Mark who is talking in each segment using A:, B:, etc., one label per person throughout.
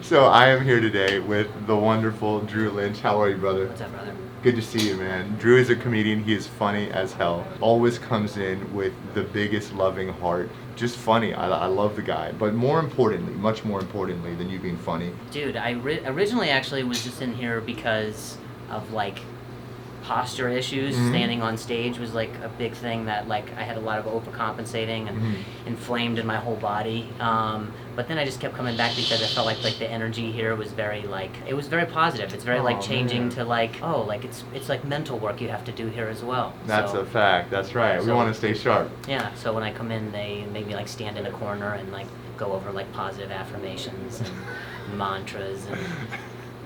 A: So I am here today with the wonderful Drew Lynch. How are you, brother?
B: What's up, brother?
A: Good to see you, man. Drew is a comedian. He is funny as hell. Always comes in with the biggest loving heart. Just funny. I love the guy. But more importantly, much more importantly than you being funny.
B: Dude, I originally actually was just in here because of like posture issues. Standing on stage was like a big thing that like I had a lot of overcompensating and inflamed in my whole body. But then I just kept coming back because I felt like the energy here was very like, it was very positive. It's very like changing to like, oh, like it's like mental work you have to do here as well.
A: That's a fact. That's right. We want to stay sharp.
B: Yeah. So when I come in, they make me like stand in a corner and like go over like positive affirmations and mantras and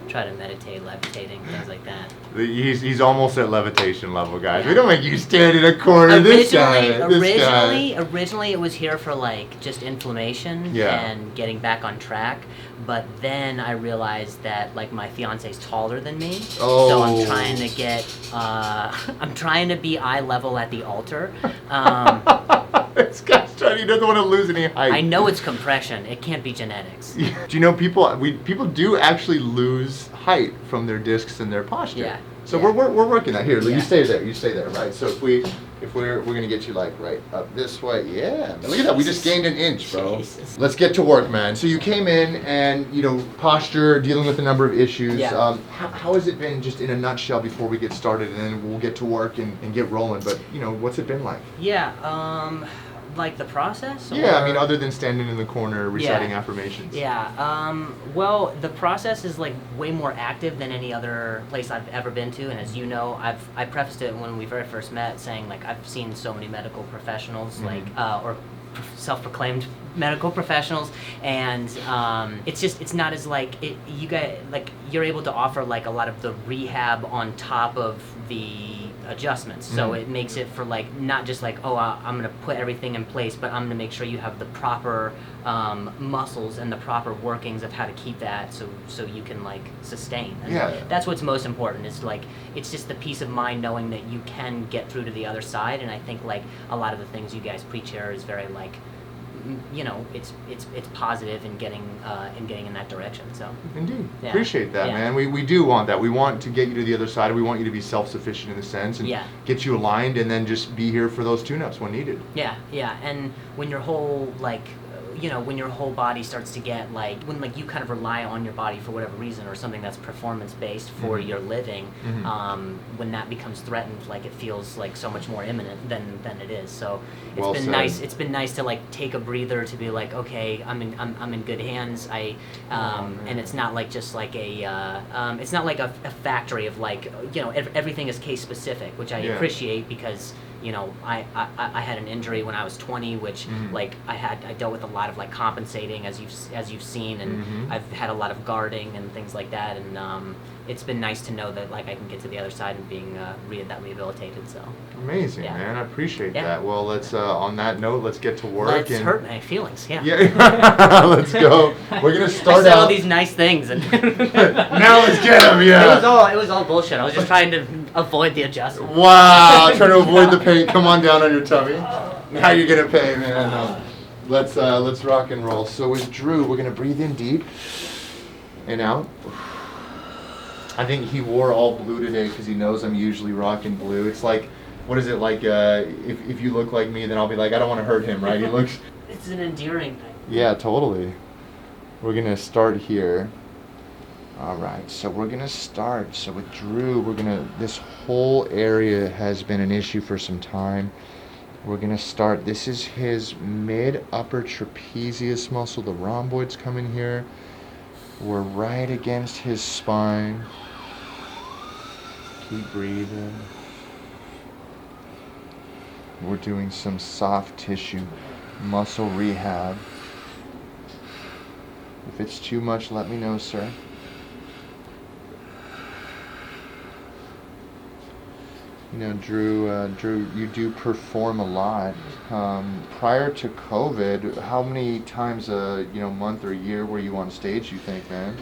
B: try to meditate, levitating, things like that.
A: He's almost at levitation level, guys. We don't make you stand in a corner.
B: Originally, it was here for like just inflammation and getting back on track. But then I realized that like my fiance's taller than me, so I'm trying to get, I'm trying to be eye level at the altar.
A: This guy's trying. He doesn't want to lose any height.
B: I know it's compression. It can't be genetics.
A: Do you know people do actually lose height from their discs and their posture?
B: Yeah.
A: So we're working that here. You stay there. You stay there. Right. So if we're gonna get you like right up this way. Yeah. Look at that. We just gained an inch, bro.
B: Jesus.
A: Let's get to work, man. So you came in and posture, dealing with a number of issues.
B: Yeah.
A: How has it been, just in a nutshell, before we get started, and then we'll get to work and get rolling. But what's it been like?
B: Yeah. Like the process?
A: Yeah, I mean, other than standing in the corner reciting affirmations.
B: Yeah, well, the process is like way more active than any other place I've ever been to, and as you know, I prefaced it when we very first met saying like I've seen so many medical professionals like or self-proclaimed medical professionals, and it's not as like you guys like you're able to offer like a lot of the rehab on top of the adjustments, so it makes it for like not just like I'm gonna put everything in place, but I'm gonna make sure you have the proper muscles and the proper workings of how to keep that so you can like sustain. And that's what's most important, is like it's just the peace of mind knowing that you can get through to the other side. And I think like a lot of the things you guys preach here is very like it's positive in getting in that direction. So
A: indeed, appreciate that, man. We do want that. We want to get you to the other side. We want you to be self-sufficient in a sense and get you aligned, and then just be here for those tune-ups when needed.
B: Yeah. And when your whole like when your whole body starts to get like, when like you kind of rely on your body for whatever reason, or something that's performance based for your living, when that becomes threatened, like it feels like so much more imminent than it is. So it's been nice to like take a breather, to be like, okay, I'm in good hands. And it's not like just like it's not like a factory of like everything is case specific, which I appreciate, because I had an injury when I was 20, which like I dealt with a lot of like compensating, as you've seen, and I've had a lot of guarding and things like that, and it's been nice to know that like I can get to the other side and being rehabilitated. So
A: amazing, man. I appreciate that. Well, let's on that note, let's get to work.
B: Let's hurt my feelings. Yeah.
A: Let's go. We're gonna start
B: I said all these nice things, and
A: now let's get them. Yeah.
B: It was all bullshit. I was just trying to avoid the adjustment.
A: Wow, trying to avoid the pain. Come on down on your tummy. How you gonna pay, man? Let's rock and roll. So with Drew, we're gonna breathe in deep and out. I think he wore all blue today because he knows I'm usually rocking blue. It's like, what is it like? If you look like me, then I'll be like, I don't want to hurt him, right? He looks.
B: It's an endearing thing.
A: Yeah, totally. We're gonna start here. All right, so we're gonna start. So with Drew, this whole area has been an issue for some time. We're gonna start. This is his mid-upper trapezius muscle. The rhomboid's coming here. We're right against his spine. Keep breathing. We're doing some soft tissue muscle rehab. If it's too much, let me know, sir. Drew, you do perform a lot. Prior to COVID, how many times a month or year were you on stage, you think, man?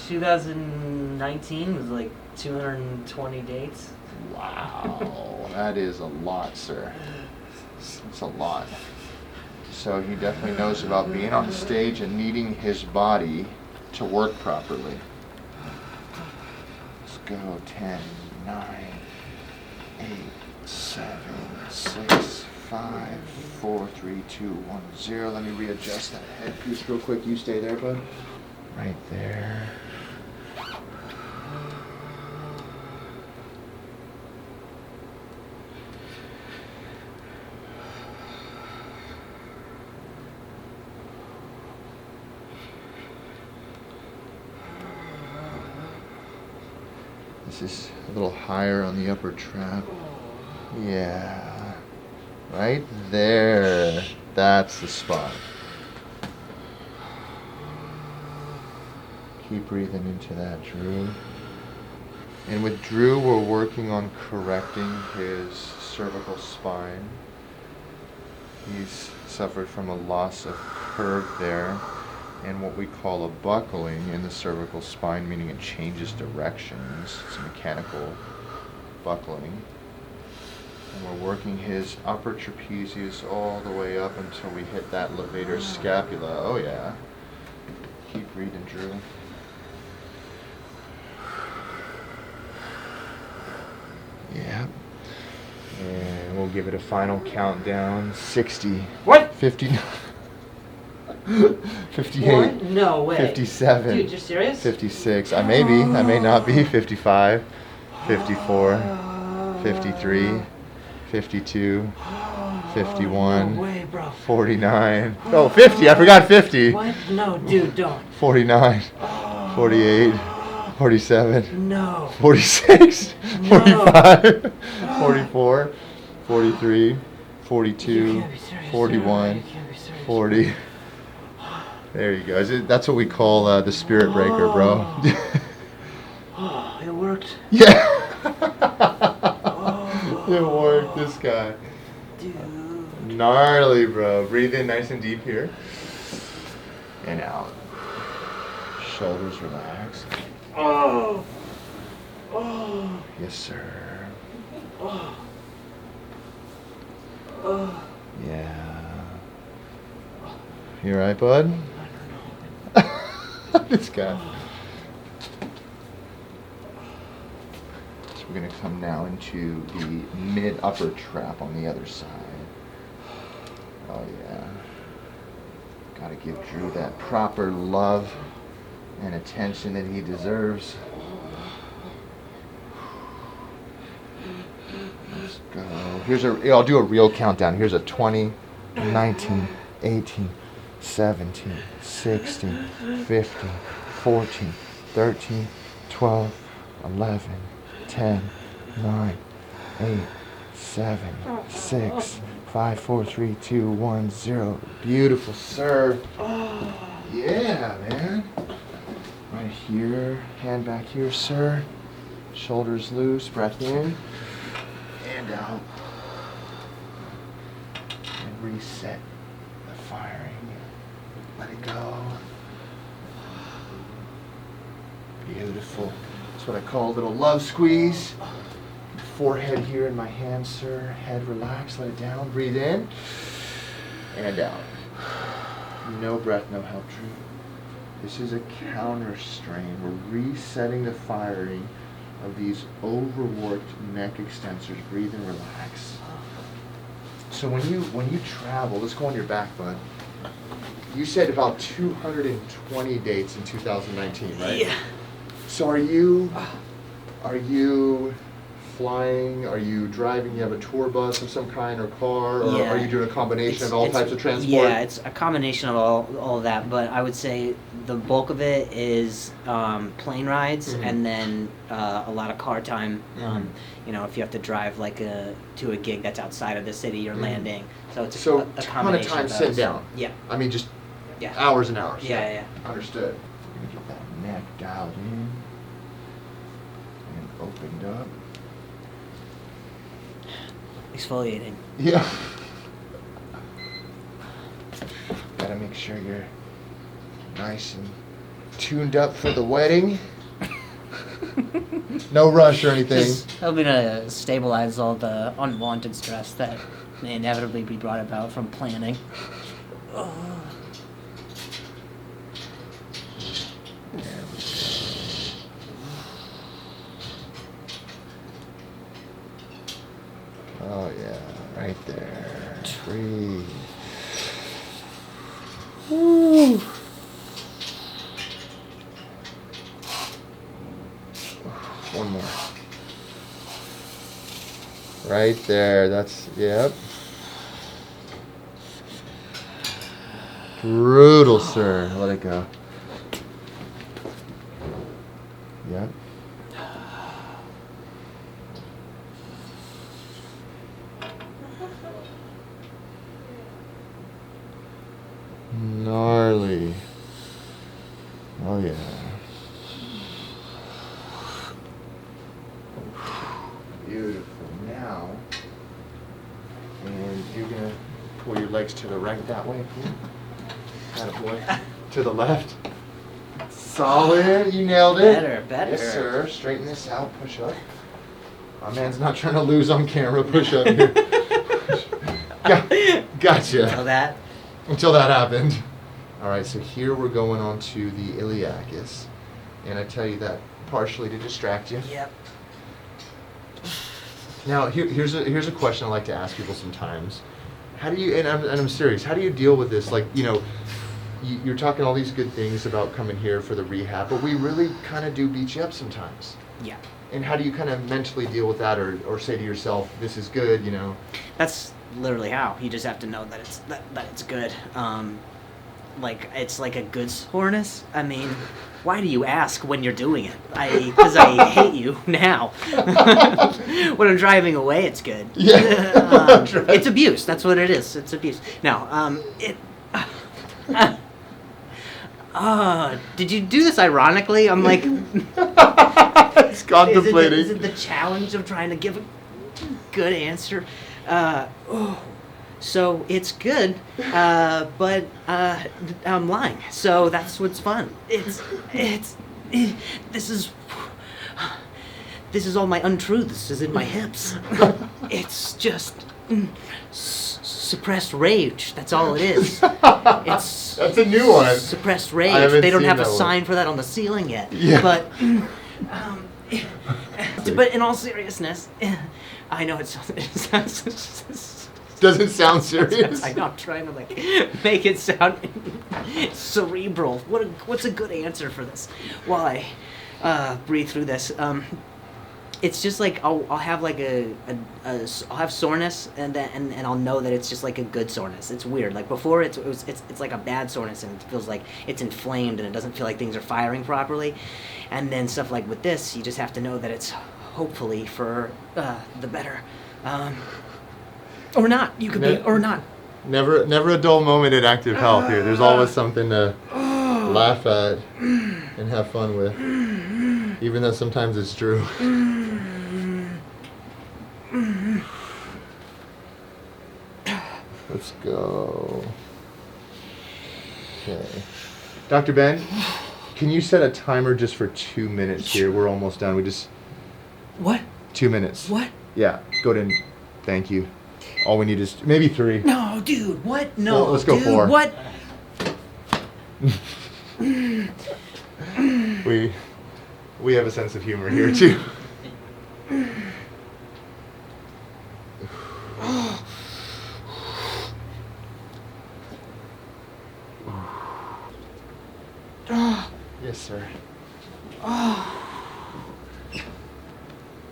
B: 2019 was like 220 dates.
A: Wow, that is a lot, sir. It's a lot. so he definitely knows about being on the stage and needing his body to work properly. Let's go. 10, 9, 8, 7, 6, 5, 4, 3, 2, 1, 0. Let me readjust that headpiece real quick. You stay there, bud. Right there. This is a little higher on the upper trap. Yeah. Right there. That's the spot. Keep breathing into that, Drew. And with Drew, we're working on correcting his cervical spine. He's suffered from a loss of curve there, and what we call a buckling in the cervical spine, meaning it changes directions. It's a mechanical buckling. And we're working his upper trapezius all the way up until we hit that levator scapula. Oh yeah. Keep breathing, Drew. Yeah. And we'll give it a final countdown. 60.
B: What?
A: 59. 58.
B: What? No way.
A: 57.
B: Dude, you're serious?
A: 56. I may be. I may not be. 55. 54. 53. 52. 51.
B: No way, bro.
A: 49. Oh, 50. I forgot 50.
B: What? No, dude, don't.
A: 49. 48. 47.
B: No.
A: 46.
B: No.
A: 45. 44. 43.
B: You
A: 42.
B: can't be serious.
A: 41.
B: You can't be serious.
A: 40. There you go. That's what we call the spirit breaker, bro.
B: Oh, it worked.
A: Yeah.
B: Oh.
A: It worked. This guy.
B: Dude.
A: Gnarly, bro. Breathe in nice and deep here. And out. Shoulders relaxed.
B: Oh. Oh.
A: Yes, sir.
B: Oh. Oh.
A: Yeah. You alright, bud?
B: I don't know.
A: This guy. So we're going to come now into the mid-upper trap on the other side. Oh, yeah. Got to give Drew that proper love and attention that he deserves. Let's go. I'll do a real countdown. Here's a 20, 19, 18, 17, 16, 15, 14, 13, 12, 11, 10, 9, 8, 7, 6, 5, 4, 3, 2, 1, 0. Beautiful, sir. Yeah, man. Right here. Hand back here, sir. Shoulders loose. Breath in. And out. And reset the firing. Let it go. Beautiful. That's what I call a little love squeeze. Forehead here in my hand, sir. Head relaxed. Let it down. Breathe in. And out. No breath, no help, Drew. This is a counter strain. We're resetting the firing of these overworked neck extensors. Breathe and relax. So when you travel, let's go on your back, bud. You said about 220 dates in 2019, right?
B: Yeah.
A: So are you flying? Are you driving? You have a tour bus of some kind or car? Or
B: Yeah.
A: are you doing a combination of all types of transport?
B: Yeah, it's a combination of all of that, but I would say the bulk of it is plane rides,
A: Mhm.
B: and then a lot of car time.
A: Mhm.
B: You know, if you have to drive to a gig that's outside of the city you're
A: Mhm.
B: landing, so it's
A: So
B: a
A: ton of
B: combination
A: time
B: of
A: sitting
B: those.
A: down.
B: Yeah,
A: I mean, just
B: yeah,
A: hours and hours.
B: yeah.
A: Understood. We're gonna get that neck dialed in and opened up.
B: Exfoliating.
A: Yeah. Gotta make sure you're nice and tuned up for the wedding. No rush or anything.
B: Just helping to stabilize all the unwanted stress that may inevitably be brought about from planning.
A: Oh yeah, right there. Breathe. Woo. One more. Right there. That's, yep. Brutal, sir. Let it go. Yep. Gnarly. Oh yeah. Beautiful. Now, and you're gonna pull your legs to the right that way. Attaboy. To the left. Solid. You nailed it.
B: Better.
A: Yes, sir. Straighten this out. Push up. My man's not trying to lose on camera. Push up here. Gotcha. Until that happened. All right, so here we're going on to the iliacus. And I tell you that partially to distract you.
B: Yep.
A: Now, here's a question I like to ask people sometimes. How do you, and I'm serious, how do you deal with this? Like, you know, you're talking all these good things about coming here for the rehab, but we really kind of do beat you up sometimes.
B: Yeah.
A: And how do you kind of mentally deal with that, or say to yourself, this is good, you know?
B: That's literally how. You just have to know that it's good. Like, it's like a good soreness. I mean, why do you ask when you're doing it? Because I hate you now. When I'm driving away, it's good.
A: Yeah.
B: It's abuse. That's what it is. It's abuse. No, did you do this ironically? I'm like...
A: It's contemplating.
B: Is it the challenge of trying to give a good answer? So it's good, but I'm lying. So that's what's fun. This is all my untruths is in my hips. It's just suppressed rage. That's all it is. It's
A: That's a new one.
B: Suppressed
A: I
B: rage.
A: haven't
B: They don't
A: seen
B: have a
A: that one.
B: sign for that on the ceiling yet.
A: Yeah.
B: But but in all seriousness, I know it sounds
A: Doesn't sound serious.
B: I know, I'm trying to like make it sound cerebral. What's a good answer for this? While I breathe through this, it's just like I'll have like I'll have soreness and I'll know that it's just like a good soreness. It's weird. Like before, it's like a bad soreness and it feels like it's inflamed and it doesn't feel like things are firing properly. And then stuff like with this, you just have to know that it's hopefully for the better. Or not. You could be, or not.
A: Never a dull moment in active health here. There's always something to laugh at and have fun with, even though sometimes it's true. Let's go. Okay. Dr. Ben, can you set a timer just for 2 minutes here? We're almost done.
B: What?
A: 2 minutes.
B: What?
A: Yeah, go ahead and thank you. All we need is maybe 3.
B: No, dude, what? No,
A: well, let's go
B: dude,
A: 4.
B: What?
A: We have a sense of humor here too. Yes, sir.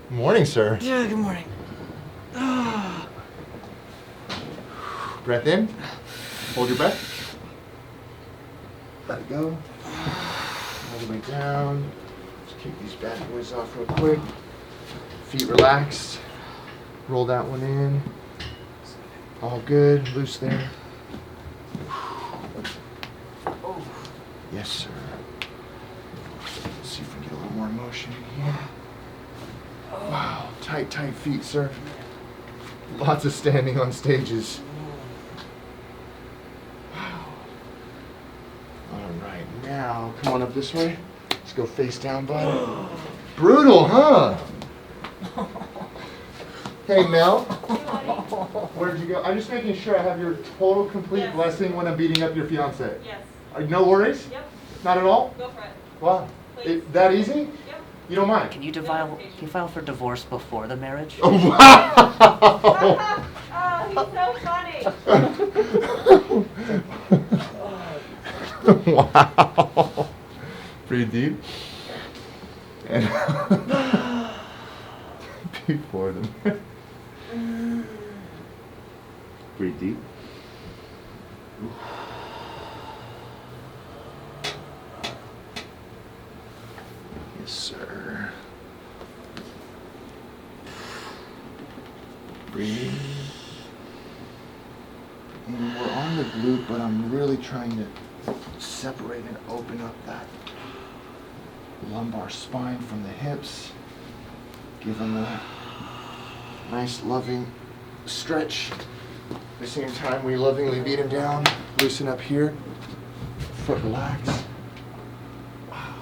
A: Morning, sir.
B: Yeah, good morning.
A: Breath in. Hold your breath. Let it go. All the way down. Just kick these bad boys off real quick. Feet relaxed. Roll that one in. All good. Loose there. Yes, sir. Let's see if we can get a little more motion in here. Wow. Tight feet, sir. Lots of standing on stages. Wow. All right, now come on up this way. Let's go face down, bud. Brutal, huh? Hey, Mel. Where'd you go? I'm just making sure I have your total complete
C: Yes.
A: blessing when I'm beating up your fiance.
C: Yes.
A: No worries?
C: Yep.
A: Not at all?
C: Go for it.
A: Wow.
C: Please.
A: That easy?
C: Yep.
A: You don't mind?
B: Can you file for divorce before the marriage?
A: Oh, wow!
C: Oh, he's so funny.
A: Wow. Breathe deep. And before the marriage. Breathe deep. Yes, sir. Breathe. And we're on the glute, but I'm really trying to separate and open up that lumbar spine from the hips. Give them a nice, loving stretch. At the same time, we lovingly beat him down. Loosen up here. Foot relax. Wow.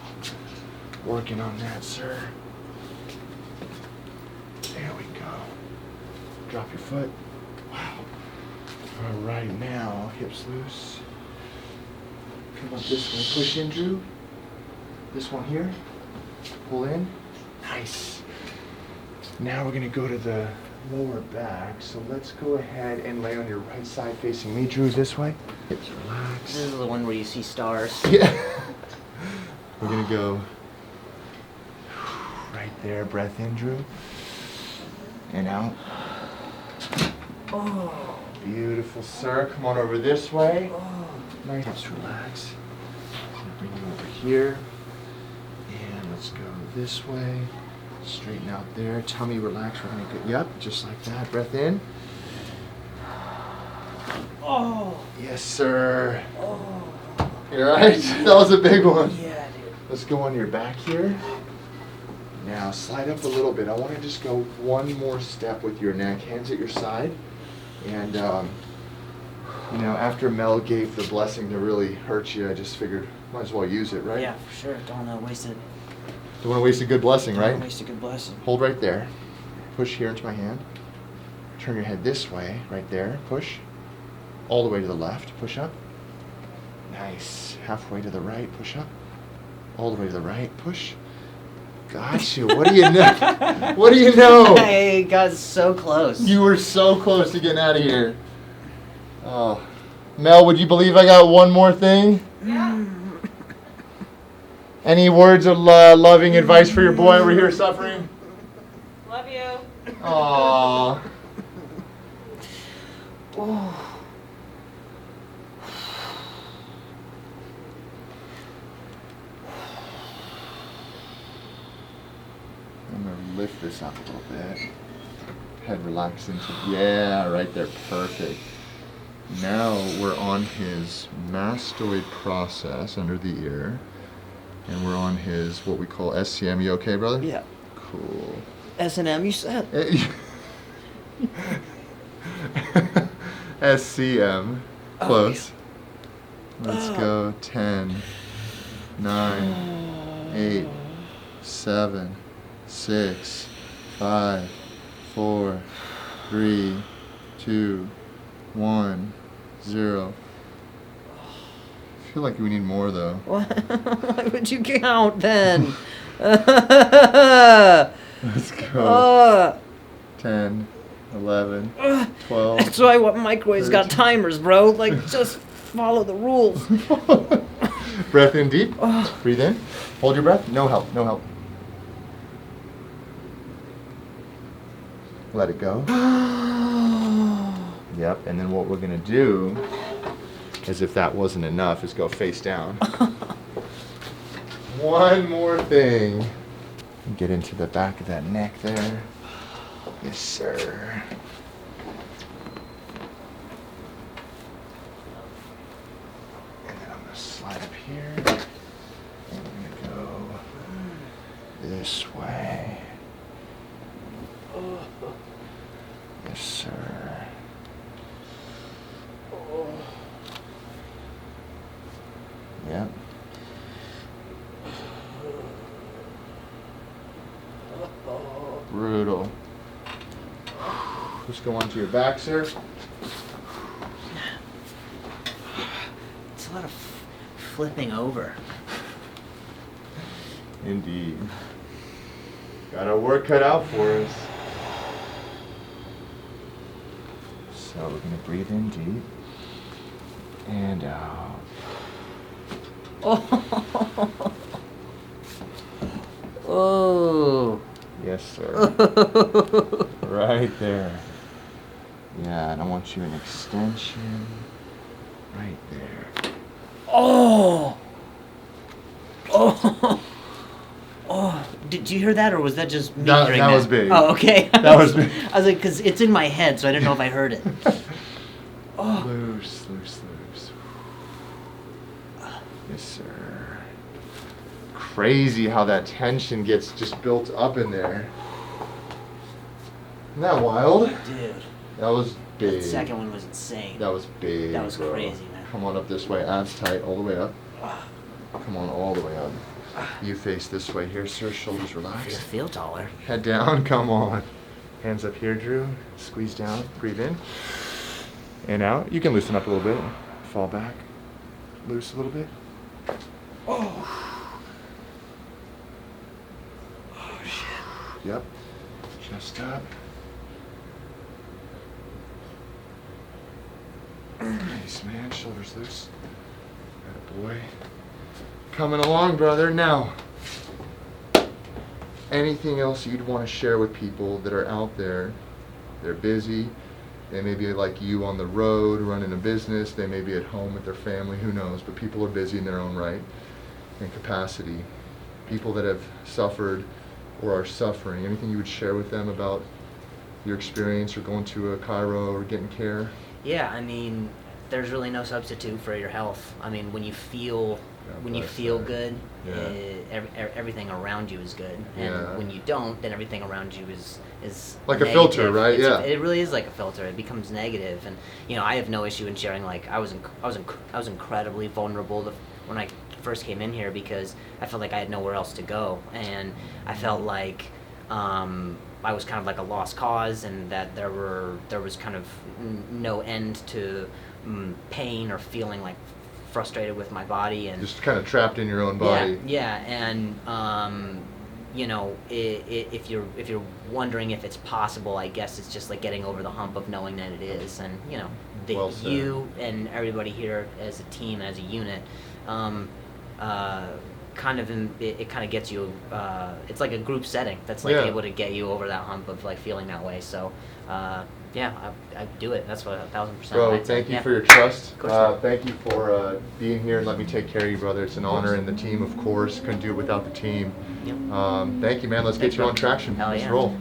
A: Working on that, sir. There we go. Drop your foot. Wow. All right, now hips loose. Come up this way. Push in, Drew. This one here. Pull in. Nice. Now we're gonna go to the lower back. So let's go ahead and lay on your right side facing me, Drew. This way. Hips relax.
B: This is the one where you see stars.
A: Yeah. We're gonna go right there. Breath in, Drew. And out.
B: Oh.
A: Beautiful, sir. Come on over this way.
B: Oh.
A: Nice. Hips relax. Bring you over here. And let's go this way. Straighten out there. Tummy relax. We're gonna go. Yep, just like that. Breath in.
B: Oh.
A: Yes, sir.
B: Oh.
A: You alright? That was a big one.
B: Yeah, dude.
A: Let's go on your back here. Now slide up a little bit. I want to just go one more step with your neck. Hands at your side. And, you know, after Mel gave the blessing to really hurt you, I just figured might as well use it, right?
B: Yeah, for sure. Don't waste it.
A: Don't want to waste a good blessing, right?
B: Don't waste a good blessing.
A: Hold right there. Push here into my hand. Turn your head this way, right there. Push. All the way to the left. Push up. Nice. Halfway to the right. Push up. All the way to the right. Push. Gotcha. What do you know? What do you know?
B: I got so close.
A: You were so close to getting out of here. Oh. Mel, would you believe I got one more thing?
C: Yeah.
A: Any words of loving advice for your boy over here suffering?
C: Love you.
A: Aww.
B: Oh.
A: I'm going to lift this up a little bit. Head relax into, yeah, right there, perfect. Now we're on his mastoid process under the ear. And we're on his, what we call SCM. You okay, brother?
B: Yeah.
A: Cool.
B: S&M, you said?
A: SCM. Close.
B: Oh.
A: Let's go. 10, 9, 8, 7, 6, 5, 4, 3, 2, 1, 0. I feel like we need more though.
B: Why would you count then?
A: Let's go. 10, 11, 12.
B: That's why what microwaves got
A: 13.
B: timers, bro. Like, just follow the rules.
A: Breath in deep. Breathe in. Hold your breath. No help. No help. Let it go. Yep. And then what we're going to do, as if that wasn't enough, is go face down. One more thing. Get into the back of that neck there. Yes, sir. And then I'm going to slide up here. And I'm going to go this way. Yes, sir. Yep. Brutal. Let's go onto your back, sir.
B: It's a lot of flipping over.
A: Indeed. Got our work cut out for us. So we're gonna breathe in deep and out.
B: Oh. Oh.
A: Yes, sir. Right there. Yeah, and I want you an extension right there.
B: Oh. Oh. Oh. Did you hear that, or was that just me hearing that?
A: That was big.
B: Oh, okay.
A: That was big.
B: I was like, because it's in my head, so I didn't know if I heard it. Oh.
A: Loose, loose, loose. Yes, sir. Crazy how that tension gets just built up in there. Isn't that wild?
B: Dude.
A: That was big.
B: That second one was insane.
A: That was big.
B: That was
A: bro.
B: crazy, man.
A: Come on up this way. Abs tight all the way up. Come on all the way up. You face this way here, sir. Shoulders
B: I
A: relaxed.
B: feel taller.
A: Head down. Come on. Hands up here, Drew. Squeeze down. Breathe in. And out. You can loosen up a little bit. Fall back. Loose a little bit. Oh. Oh, shit. Yep. Chest up. Nice, man. Shoulders loose. Atta boy. Coming along, brother. Now, anything else you'd want to share with people that are out there? They're busy. They may be like you on the road, running a business. They may be at home with their family. Who knows? But people are busy in their own right and capacity. People that have suffered or are suffering. Anything you would share with them about your experience or going to a chiro or getting care?
B: Yeah, I mean, there's really no substitute for your health. I mean, when you feel good, everything around you is good, and when you don't, then everything around you is
A: like
B: negative.
A: A filter, right?
B: It really is like a filter. It becomes negative, and I have no issue in sharing. Like I was incredibly vulnerable when I first came in here because I felt like I had nowhere else to go, and I felt like I was kind of like a lost cause, and that there was kind of no end to pain or feeling like frustrated with my body, and
A: just kind of trapped in your own body.
B: Yeah, and if you're wondering if it's possible, I guess it's just like getting over the hump of knowing that it is, and
A: Well said.
B: you and everybody here as a team, as a unit, it kind of gets you. It's like a group setting that's like able to get you over that hump of like feeling that way. So, I do it. That's what 1,000%.
A: Bro, thank you for your trust.
B: Of course.
A: Thank you for being here and let me take care of you, brother. It's an honor, and the team, of course, couldn't do it without the team.
B: Yep.
A: Thank you, man. Let's get you on traction.
B: Hell
A: Let's
B: yeah.
A: roll.